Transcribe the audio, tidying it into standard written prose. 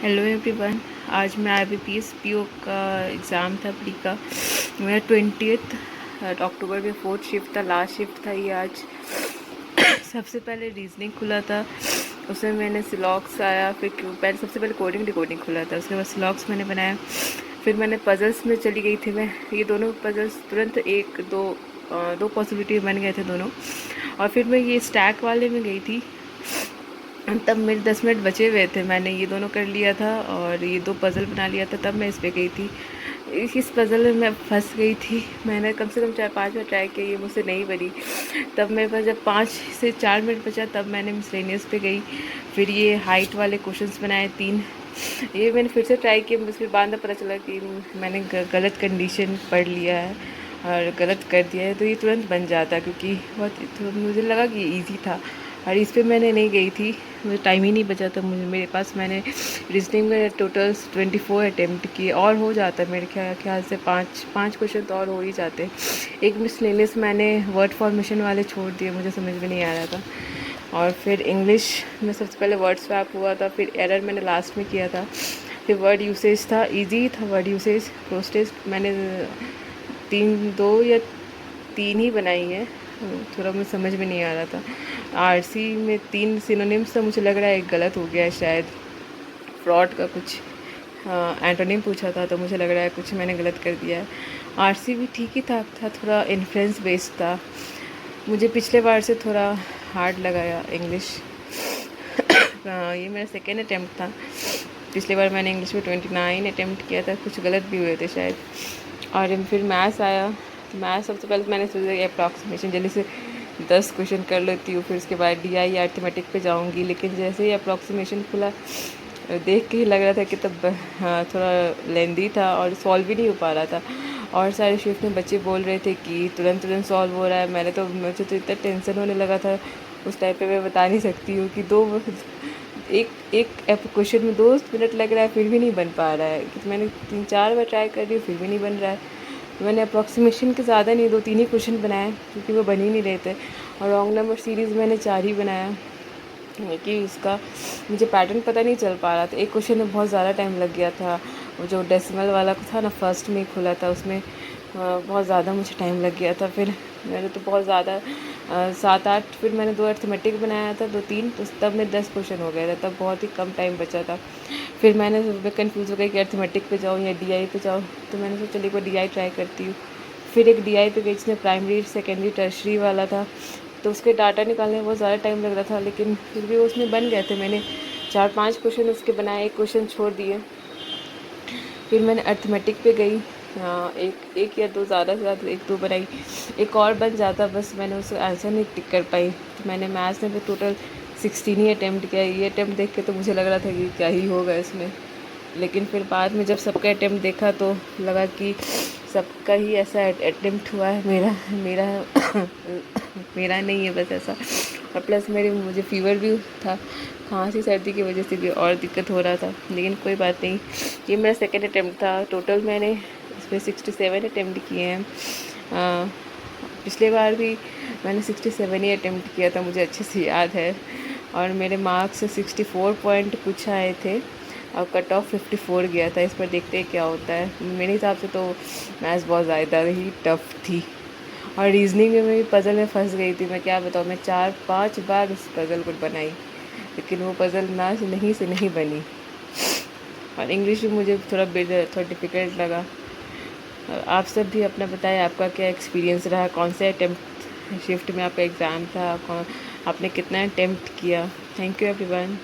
Hello everyone. आज मैं IBPS PO का एग्ज़ाम था प्री का। मेरा 20 अक्टूबर में 4th शिफ्ट था, लास्ट शिफ्ट था ये आज। सबसे पहले रीजनिंग खुला था, उसमें मैंने सिलॉक्स आया, फिर पहले सबसे पहले कोडिंग डिकोडिंग खुला था, उसके बाद सिलॉक्स मैंने बनाया। फिर मैंने पजल्स में चली गई थी मैं। ये दोनों पजल्स तुरंत दो पॉसिबिलिटी बन गए थे दोनों। और फिर मैं ये स्टैक वाले में गई थी, तब मेरे 10 मिनट बचे हुए थे। मैंने ये दोनों कर लिया था और ये 2 पज़ल बना लिया था, तब मैं इस पे गई थी। इस पज़ल में मैं फंस गई थी। मैंने कम से कम 4-5 बार ट्राई किया, ये मुझसे नहीं बनी। तब मेरे पास जब 5 से 4 मिनट बचा, तब मैंने मिसलेनियस पे गई। फिर ये हाइट वाले क्वेश्चंस बनाए 3। ये मैंने फिर से ट्राई किया, फिर बाद में पता चला कि मैंने गलत कंडीशन पढ़ लिया है और गलत कर दिया है, तो ये तुरंत बन जाता, क्योंकि मुझे लगा कि ईजी था और इस पर मैंने नहीं गई थी। मुझे टाइम ही नहीं बचा था मेरे पास। मैंने रीजनिंग में टोटल 24 अटैम्प्ट किए और हो जाता मेरे ख्याल से 5 क्वेश्चन तो और हो ही जाते। एक मिसलेनियस मैंने वर्ड फॉर्मेशन वाले छोड़ दिए, मुझे समझ में नहीं आ रहा था। और फिर इंग्लिश में सबसे पहले वर्ड स्वैप हुआ था, फिर एरर मैंने लास्ट में किया था। फिर वर्ड यूसेज था, ईजी था वर्ड यूसेज। प्रोस्टेज मैंने 2 या 3 ही बनाई है, थोड़ा मुझे समझ में नहीं आ रहा था। आरसी में 3 सिनोनिम्स था, मुझे लग रहा है एक गलत हो गया है शायद। फ्रॉड का कुछ एंटोनिम पूछा था, तो मुझे लग रहा है कुछ मैंने गलत कर दिया है। आरसी भी ठीक ही था थोड़ा इन्फ्लुएंस बेस्ड था। मुझे पिछले बार से थोड़ा हार्ड लगाया इंग्लिश। ये मेरा सेकेंड अटैम्प्ट था। पिछले बार मैंने इंग्लिश में 29 अटैम्प्ट किया था, कुछ गलत भी हुए थे शायद। और फिर मैथ्स आया, तो मैथ्स सबसे पहले मैंने सोचा अप्रॉक्सीमेशन जल्दी से 10 क्वेश्चन कर लेती हूँ, फिर उसके बाद DI अर्थमेटिक पे जाऊँगी। लेकिन जैसे ही अप्रॉक्सीमेशन खुला, देख के ही लग रहा था कि तब थोड़ा लेंदी था और सॉल्व भी नहीं हो पा रहा था। और सारे शिफ्ट में बच्चे बोल रहे थे कि तुरंत सॉल्व हो रहा है। मुझे तो इतना टेंशन होने लगा था उस टाइम पे, मैं बता नहीं सकती हूँ कि एक एक क्वेश्चन में 2 मिनट लग रहा है, फिर भी नहीं बन पा रहा है। कि मैंने 3-4 बार ट्राई कर रही हूँ, फिर भी नहीं बन रहा है। मैंने अप्रॉक्सीमेशन के ज़्यादा नहीं, 2-3 ही क्वेश्चन बनाए, क्योंकि वो बन ही नहीं रहे थे। और रॉन्ग नंबर सीरीज़ मैंने 4 ही बनाया, कि उसका मुझे पैटर्न पता नहीं चल पा रहा था। एक क्वेश्चन में बहुत ज़्यादा टाइम लग गया था, वो जो डेसिमल वाला था ना, फर्स्ट में खुला था, उसमें बहुत ज़्यादा मुझे टाइम लग गया था। फिर मैंने तो बहुत ज़्यादा 7-8, फिर मैंने 2 अर्थमेटिक बनाया था, 2-3, तो तब में 10 क्वेश्चन हो गए थे, तब बहुत ही कम टाइम बचा था। फिर मैं कन्फ्यूज़ हो गई कि अर्थमेटिक पे जाऊँ या DI पे जाऊँ, तो मैंने सोचा चलिए एक बार DI ट्राई करती हूँ। फिर एक DI पे गई जिसमें प्राइमरी सेकेंडरी टर्शरी वाला था, तो उसके डाटा निकालने में बहुत ज़्यादा टाइम लग रहा था, लेकिन फिर भी उसमें बन गए थे। मैंने 4-5 क्वेश्चन उसके बनाए, एक क्वेश्चन छोड़ दिए। फिर मैंने अर्थमेटिक पे गई, एक या 2, ज़्यादा से ज़्यादा 1-2 बनाई, एक और बन जाता, बस मैंने उसका आंसर नहीं टिक कर पाई। तो मैंने मैथ्स में भी टोटल 16 ही अटैम्प्ट किया। ये अटैम्प्ट देख के तो मुझे लग रहा था कि क्या ही होगा इसमें, लेकिन फिर बाद में जब सबका अटैम्प्ट देखा तो लगा कि सबका ही ऐसा अटैम्प्ट हुआ है, मेरा मेरा मेरा नहीं है बस ऐसा। और प्लस मुझे फीवर भी था, खांसी सर्दी की वजह से भी और दिक्कत हो रहा था, लेकिन कोई बात नहीं। ये मेरा सेकेंड अटैम्प्ट था। टोटल मैंने इसमें 67 अटैम्प्ट किए हैं। पिछले बार भी मैंने 67 ही अटैम्प्ट किया था, मुझे अच्छे से याद है। और मेरे मार्क्स 64 पॉइंट कुछ आए थे और कट ऑफ 54 गया था। इस पर देखते हैं क्या होता है। मेरे हिसाब से तो मैथ्स बहुत ज़्यादा ही टफ थी। और रीजनिंग में भी पज़ल में फंस गई थी। मैं क्या बताऊँ, मैं 4-5 बार उस पज़ल को बनाई, लेकिन वो पज़ल से नहीं बनी। और इंग्लिश भी मुझे थोड़ा डिफ़िकल्ट लगा। आप सब भी अपना बताएं, आपका क्या एक्सपीरियंस रहा, कौन से अटैम्प्ट शिफ्ट में आपका एग्ज़ाम था, आपने कितना अटैम्प्ट किया। Thank you everyone.